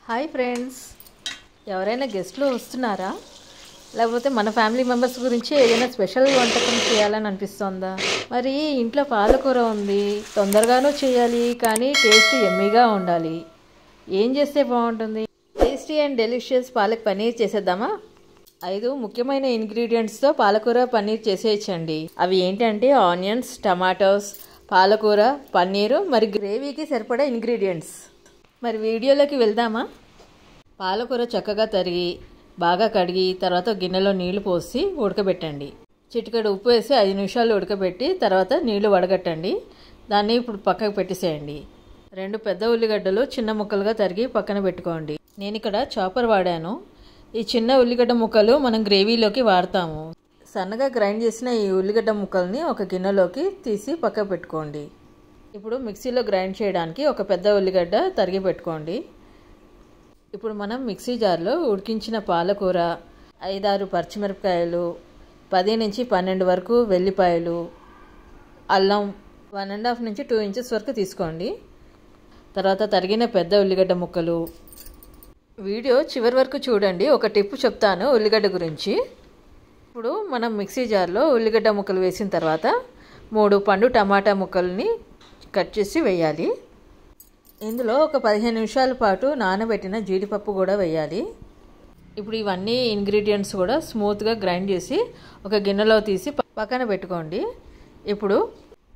Hi friends, ఎవరైనా గెస్ట్లు వస్తున్నారా? లేకపోతే మన ఫ్యామిలీ మెంబర్స్ గురించి ఏదైనా స్పెషల్ వంటకం చేయాలని అనిపిస్తుందా? మరి ఇంట్లో పాలకూర ఉంది, తొందరగానూ చేయాలి, కానీ టేస్ట్ ఎమ్మీగా ఉండాలి. ఏం చేస్తే బాగుంటుంది? Tasty and delicious palak paneer చేసేద్దామా? 5 ముఖ్యమైన ఇంగ్రీడియంట్స్తో పాలకూర పన్నీర్ చేసేయచ్చండి. అవి ఏంటంటే ఆనియన్స్, టమాటోస్, పాలకూర, పన్నీరు, మరి గ్రేవీకి సరిపడా ఇంగ్రీడియంట్స్. మరి వీడియోలోకి వెళ్దామా? పాలకూర చక్కగా తరిగి బాగా కడిగి తర్వాత గిన్నెలో నీళ్లు పోసి ఉడకబెట్టండి. చిటికెడు ఉప్పు వేసి 5 నిమిషాలు ఉడకబెట్టి తర్వాత నీళ్లు వడగట్టండి. దాన్ని ఇప్పుడు పక్కకు పెట్టేసేయండి. 2 పెద్ద ఉల్లిగడ్డలు చిన్న ముక్కలుగా తరిగి పక్కన పెట్టుకోండి. నేను ఇక్కడ చాపర్ వాడాను. ఈ చిన్న ఉల్లిగడ్డ ముక్కలు మనం గ్రేవీలోకి వాడతాము. సన్నగా గ్రైండ్ చేసిన ఈ ఉల్లిగడ్డ ముక్కల్ని ఒక గిన్నెలోకి తీసి పక్కకు పెట్టుకోండి. ఇప్పుడు మిక్సీలో గ్రైండ్ చేయడానికి ఒక పెద్ద ఉల్లిగడ్డ తరిగి పెట్టుకోండి. ఇప్పుడు మనం మిక్సీ జార్లో ఉడికించిన పాలకూర, 5-6 పచ్చిమిరపకాయలు, 10 నుంచి 12 వరకు వెల్లిపాయలు, అల్లం 1.5 నుంచి 2 ఇంచెస్ వరకు తీసుకోండి. తర్వాత తరిగిన పెద్ద ఉల్లిగడ్డ ముక్కలు. వీడియో చివరి వరకు చూడండి, ఒక టిప్ చెప్తాను ఉల్లిగడ్డ గురించి. ఇప్పుడు మనం మిక్సీ జార్లో ఉల్లిగడ్డ ముక్కలు వేసిన తర్వాత 3 పండు టమాటా ముక్కల్ని కట్ చేసి వేయాలి. ఇందులో ఒక 15 నిమిషాల పాటు నానబెట్టిన జీడిపప్పు కూడా వేయాలి. ఇప్పుడు ఇవన్నీ ఇంగ్రీడియంట్స్ కూడా స్మూత్గా గ్రైండ్ చేసి ఒక గిన్నెలో తీసి పక్కన పెట్టుకోండి. ఇప్పుడు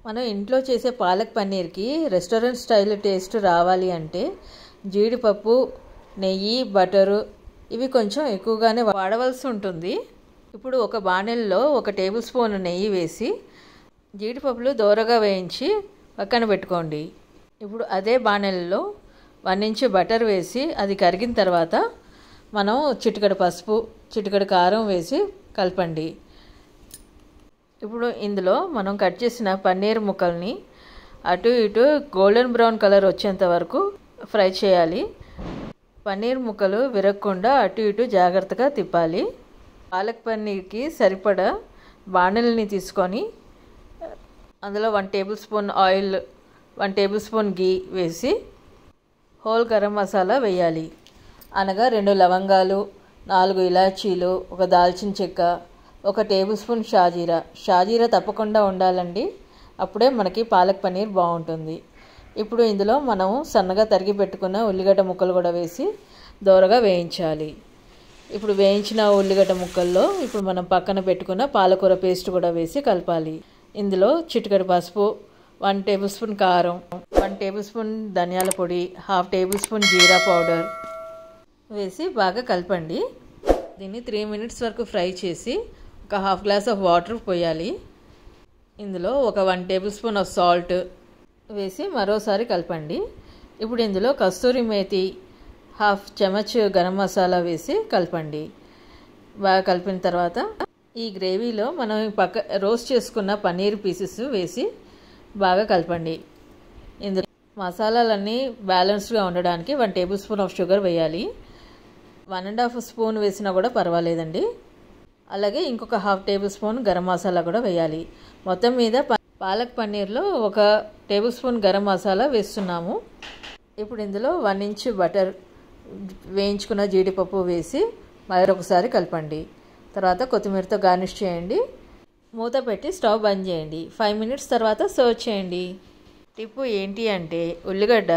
మనం ఇంట్లో చేసే పాలక్ పన్నీర్కి రెస్టారెంట్ స్టైల్ టేస్ట్ రావాలి అంటే జీడిపప్పు, నెయ్యి, బటరు ఇవి కొంచెం ఎక్కువగానే వాడవలసి ఉంటుంది. ఇప్పుడు ఒక బాణలిలో 1 టేబుల్ స్పూన్ నెయ్యి వేసి జీడిపప్పులు దోరగా వేయించి పక్కన పెట్టుకోండి. ఇప్పుడు అదే బాణలిలో 1 ఇంచ్ బటర్ వేసి అది కరిగిన తర్వాత మనం చిటికెడు పసుపు, చిటికెడు కారం వేసి కలపండి. ఇప్పుడు ఇందులో మనం కట్ చేసిన పన్నీర్ ముక్కల్ని అటు ఇటు గోల్డెన్ బ్రౌన్ కలర్ వచ్చేంత వరకు ఫ్రై చేయాలి. పన్నీర్ ముక్కలు విరగకుండా అటు ఇటు జాగ్రత్తగా తిప్పాలి. పాలక్ పన్నీర్కి సరిపడా బాణలిని తీసుకొని అందులో 1 tablespoon oil, 1 tablespoon ghee వేసి హోల్ గరం మసాలా వేయాలి. అనగా 2 లవంగాలు, 4 ఇలాచీలు, 1 దాల్చిన చెక్క, 1 టేబుల్ స్పూన్ షాజీరా తప్పకుండా ఉండాలండి, అప్పుడే మనకి పాలక్ పన్నీర్ బాగుంటుంది. ఇప్పుడు ఇందులో మనం సన్నగా తరిగి పెట్టుకున్న ఉల్లిగడ్డ ముక్కలు కూడా వేసి దోరగా వేయించాలి. ఇప్పుడు వేయించిన ఉల్లిగడ్డ ముక్కల్లో ఇప్పుడు మనం పక్కన పెట్టుకున్న పాలకూర పేస్ట్ కూడా వేసి కలపాలి. ఇందులో చిటికెడు పసుపు, 1 టేబుల్ స్పూన్ కారం, 1 టేబుల్ స్పూన్ ధనియాల పొడి, 1/2 టేబుల్ స్పూన్ జీరా పౌడర్ వేసి బాగా కలపండి. దీన్ని 3 మినిట్స్ వరకు ఫ్రై చేసి ఒక 1/2 గ్లాస్ ఆఫ్ వాటర్ పోయాలి. ఇందులో ఒక 1 టేబుల్ స్పూన్ ఆఫ్ సాల్ట్ వేసి మరోసారి కలపండి. ఇప్పుడు ఇందులో కస్తూరి మేతి, 1/2 చెంచా గరం మసాలా వేసి కలపండి. బాగా కలిపిన తర్వాత ఈ గ్రేవీలో మనం రోస్ట్ చేసుకున్న పన్నీర్ పీసెస్ వేసి బాగా కలపండి. ఇందులో మసాలాలన్నీ బ్యాలెన్స్డ్గా ఉండడానికి 1 టేబుల్ స్పూన్ ఆఫ్ షుగర్ వేయాలి. 1.5 స్పూన్ వేసినా కూడా పర్వాలేదండి. అలాగే ఇంకొక 1/2 టేబుల్ స్పూన్ గరం మసాలా కూడా వేయాలి. మొత్తం మీద పాలక్ పన్నీర్లో 1 టేబుల్ స్పూన్ గరం మసాలా వేస్తున్నాము. ఇప్పుడు ఇందులో 1 ఇంచ్ బటర్, వేయించుకున్న జీడిపప్పు వేసి మరొకసారి కలపండి. తర్వాత కొత్తిమీరతో గార్నిష్ చేయండి. మూత పెట్టి స్టవ్ బంద్ చేయండి. 5 మినిట్స్ తర్వాత సర్వ్ చేయండి. టిప్పు ఏంటి అంటే ఉల్లిగడ్డ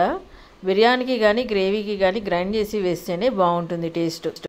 బిర్యానీకి కానీ గ్రేవీకి కానీ గ్రైండ్ చేసి వేస్తేనే బాగుంటుంది టేస్ట్.